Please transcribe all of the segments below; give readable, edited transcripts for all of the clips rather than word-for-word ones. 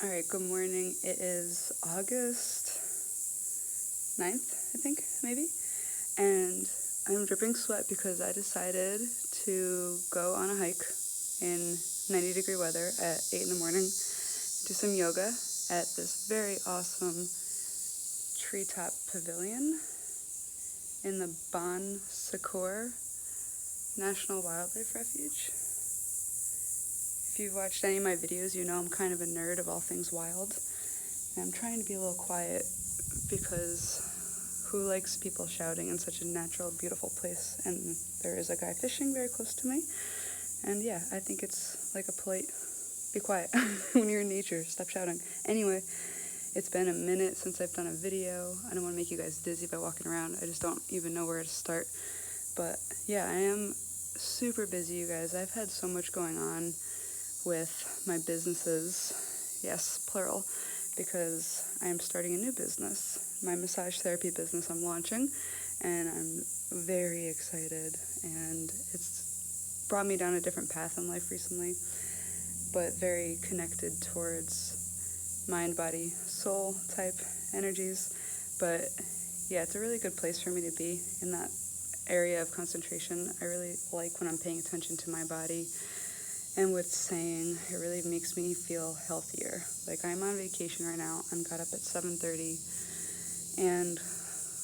Alright, good morning. It is August 9th, I think, maybe. And I'm dripping sweat because I decided to go on a hike in 90-degree weather at 8 in the morning, do some yoga at this very awesome treetop pavilion in the Bon Secours National Wildlife Refuge. If you've watched any of my videos, you know I'm kind of a nerd of all things wild. And I'm trying to be a little quiet because who likes people shouting in such a natural, beautiful place? And there is a guy fishing very close to me. And yeah, I think it's like a polite, be quiet when you're in nature, stop shouting. Anyway, it's been a minute since I've done a video. I don't want to make you guys dizzy by walking around. I just don't even know where to start. But yeah, I am super busy, you guys. I've had so much going on with my businesses, yes, plural, because I am starting a new business, my massage therapy business I'm launching, and I'm very excited, and it's brought me down a different path in life recently, but very connected towards mind, body, soul type energies. But yeah, it's a really good place for me to be in that area of concentration. I really like when I'm paying attention to my body and what's saying. It really makes me feel healthier. Like, I'm on vacation right now. I'm got up at 7:30 and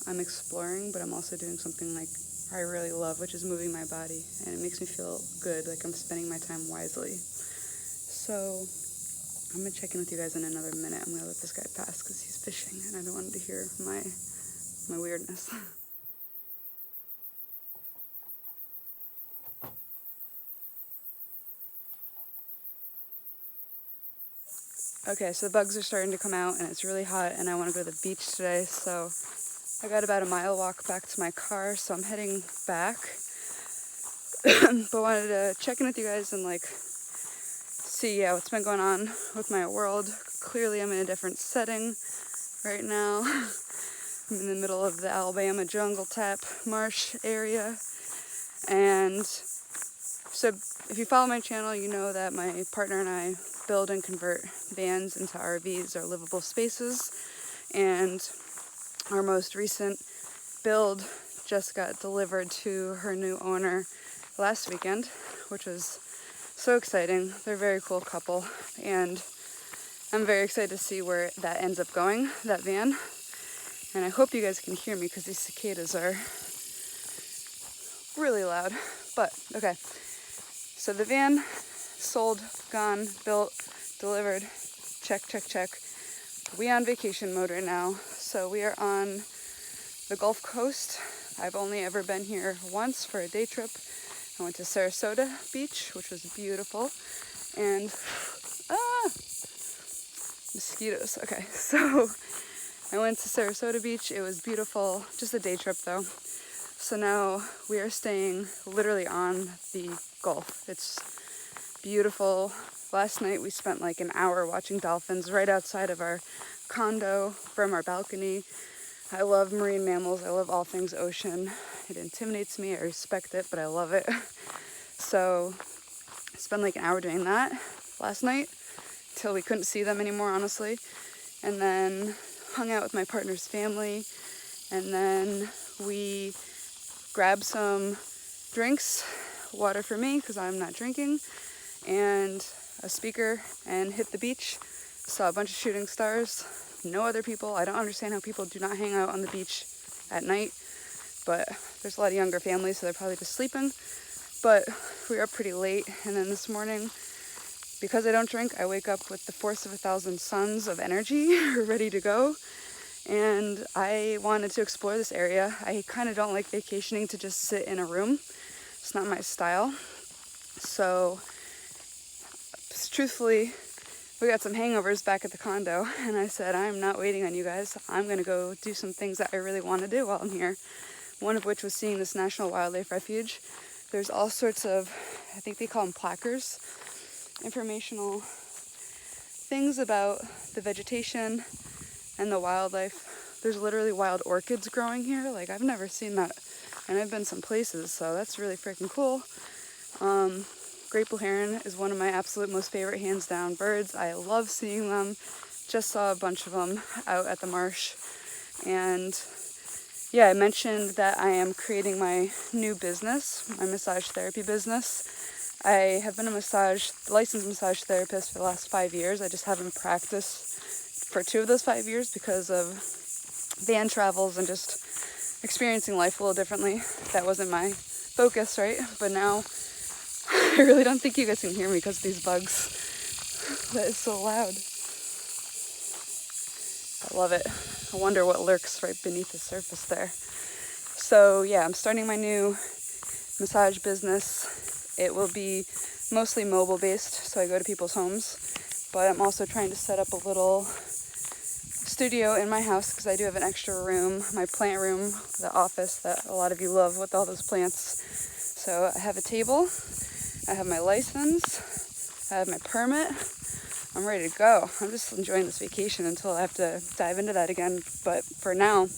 I'm exploring, but I'm also doing something like I really love, which is moving my body, and it makes me feel good, like I'm spending my time wisely. So I'm gonna check in with you guys in another minute. I'm gonna let this guy pass because he's fishing and I don't want him to hear my weirdness. Okay, so the bugs are starting to come out and it's really hot and I want to go to the beach today, so I got about a mile walk back to my car, so I'm heading back. But wanted to check in with you guys and see what's been going on with my world. Clearly I'm in a different setting right now. I'm in the middle of the Alabama jungle tap marsh area, and so if you follow my channel, you know that my partner and I build and convert vans into RVs, or livable spaces, and our most recent build just got delivered to her new owner last weekend, which was so exciting. They're a very cool couple, and I'm very excited to see where that ends up going, that van. And I hope you guys can hear me because these cicadas are really loud. But okay, so the van sold, gone, built, delivered, check, check, check. We on vacation mode right now. So we are on the Gulf Coast. I've only ever been here once for a day trip. I went to Sarasota Beach, which was beautiful, and mosquitoes. Okay, so I went to Sarasota Beach. It was beautiful, just a day trip though. So now we are staying literally on the Gulf. It's beautiful. Last night we spent like an hour watching dolphins right outside of our condo from our balcony. I love marine mammals. I love all things ocean. It intimidates me. I respect it, but I love it. So I spent like an hour doing that last night till we couldn't see them anymore, honestly. And then hung out with my partner's family. And then we grabbed some drinks, water for me because I'm not drinking, and a speaker, and hit the beach. Saw a bunch of shooting stars. No other people. I don't understand how people do not hang out on the beach at night, but there's a lot of younger families, so they're probably just sleeping. But we were up pretty late, and then this morning, because I don't drink, I wake up with the force of 1,000 suns of energy, ready to go. And I wanted to explore this area. I kind of don't like vacationing to just sit in a room. It's not my style. So, truthfully, we got some hangovers back at the condo, and I said, I'm not waiting on you guys. I'm going to go do some things that I really want to do while I'm here. One of which was seeing this National Wildlife Refuge. There's all sorts of, I think they call them placards, informational things about the vegetation and the wildlife. There's literally wild orchids growing here. Like, I've never seen that, and I've been some places, so that's really freaking cool. Great blue heron is one of my absolute most favorite hands down birds. I love seeing them. Just saw a bunch of them out at the marsh. And yeah, I mentioned that I am creating my new business, my massage therapy business. I have been a licensed massage therapist for the last 5 years. I just haven't practiced for 2 of those 5 years because of van travels and just experiencing life a little differently. That wasn't my focus, right? But now I really don't think you guys can hear me because of these bugs. That is so loud. I love it. I wonder what lurks right beneath the surface there. So yeah, I'm starting my new massage business. It will be mostly mobile based, so I go to people's homes, but I'm also trying to set up a little studio in my house because I do have an extra room, my plant room, the office that a lot of you love with all those plants. So I have a table, I have my license, I have my permit, I'm ready to go. I'm just enjoying this vacation until I have to dive into that again, but for now,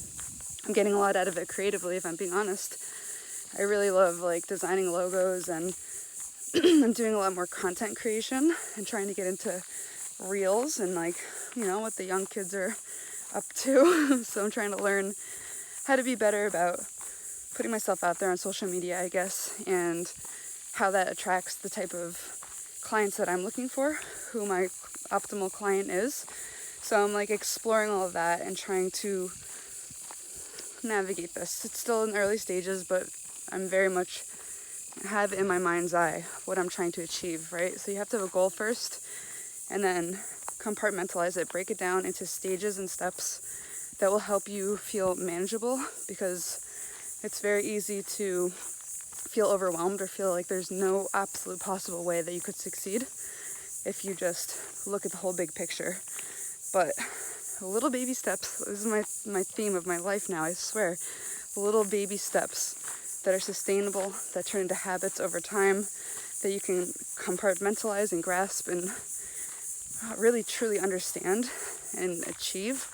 I'm getting a lot out of it creatively, if I'm being honest. I really love like designing logos, and I'm doing a lot more content creation and trying to get into reels and like, what the young kids are up to. So I'm trying to learn how to be better about putting myself out there on social media, I guess, and how that attracts the type of clients that I'm looking for, who my optimal client is. So I'm like exploring all of that and trying to navigate this. It's still in the early stages, but I'm very much have in my mind's eye what I'm trying to achieve, right? So you have to have a goal first and then compartmentalize it, break it down into stages and steps that will help you feel manageable, because it's very easy to feel overwhelmed or feel like there's no absolute possible way that you could succeed if you just look at the whole big picture. But little baby steps, this is my theme of my life now, I swear. Little baby steps that are sustainable, that turn into habits over time, that you can compartmentalize and grasp and really truly understand and achieve.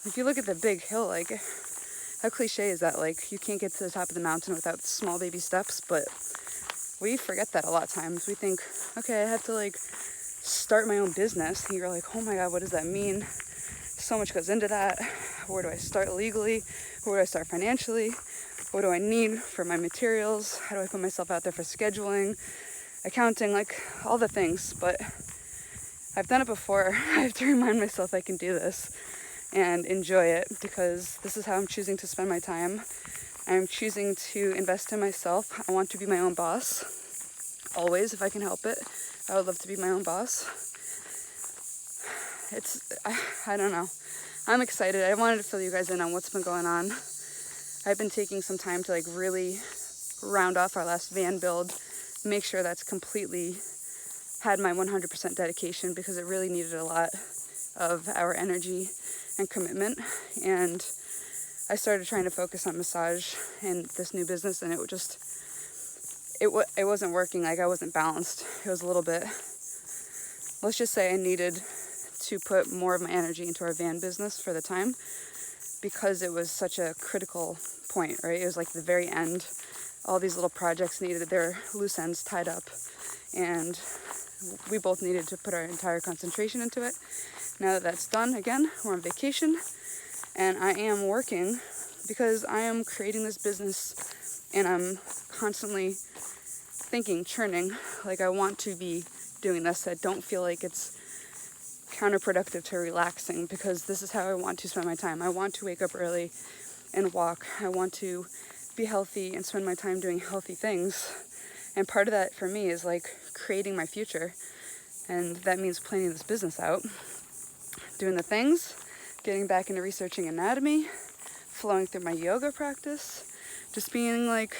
If you look at the big hill, like, how cliche is that? Like, you can't get to the top of the mountain without small baby steps, but we forget that a lot of times. We think, okay, I have to like start my own business, and you're like, oh my god, what does that mean? So much goes into that. Where do I start legally? Where do I start financially? What do I need for my materials? How do I put myself out there for scheduling, accounting, like all the things? But I've done it before. I have to remind myself I can do this and enjoy it, because this is how I'm choosing to spend my time. I'm choosing to invest in myself. I want to be my own boss. Always, if I can help it. I would love to be my own boss. I don't know. I'm excited. I wanted to fill you guys in on what's been going on. I've been taking some time to like really round off our last van build, make sure that's completely had my 100% dedication, because it really needed a lot of our energy and commitment. And I started trying to focus on massage and this new business, and it wasn't working. Like, I wasn't balanced. It was a little bit, let's just say I needed to put more of my energy into our van business for the time, because it was such a critical point, right? It was like the very end. All these little projects needed their loose ends tied up, and we both needed to put our entire concentration into it. Now that that's done, again, we're on vacation, and I am working because I am creating this business, and I'm constantly thinking, churning, like I want to be doing this. I don't feel like it's counterproductive to relaxing, because this is how I want to spend my time. I want to wake up early and walk. I want to be healthy and spend my time doing healthy things. And part of that for me is like creating my future. And that means planning this business out, doing the things, getting back into researching anatomy, flowing through my yoga practice, just being like,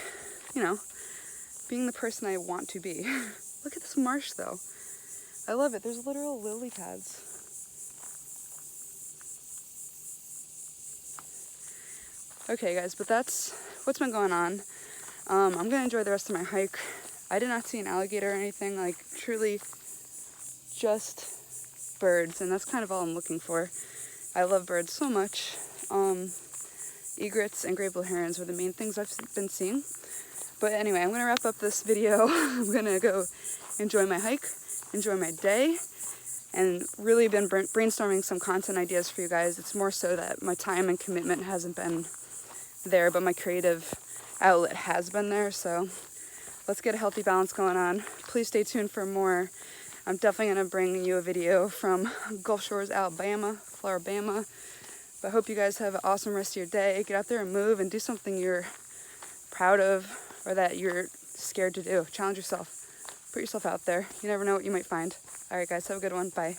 being the person I want to be. Look at this marsh though. I love it. There's literal lily pads. Okay guys, but that's what's been going on. I'm going to enjoy the rest of my hike. I did not see an alligator or anything, like truly just birds, and that's kind of all I'm looking for. I love birds so much. Egrets and gray blue herons were the main things I've been seeing. But anyway, I'm going to wrap up this video. I'm going to go enjoy my hike, enjoy my day, and really been brainstorming some content ideas for you guys. It's more so that my time and commitment hasn't been there, but my creative outlet has been there. So let's get a healthy balance going on. Please stay tuned for more. I'm definitely going to bring you a video from Gulf Shores, Alabama, Floribama. But I hope you guys have an awesome rest of your day. Get out there and move and do something you're proud of or that you're scared to do. Challenge yourself. Put yourself out there. You never know what you might find. All right, guys, have a good one. Bye.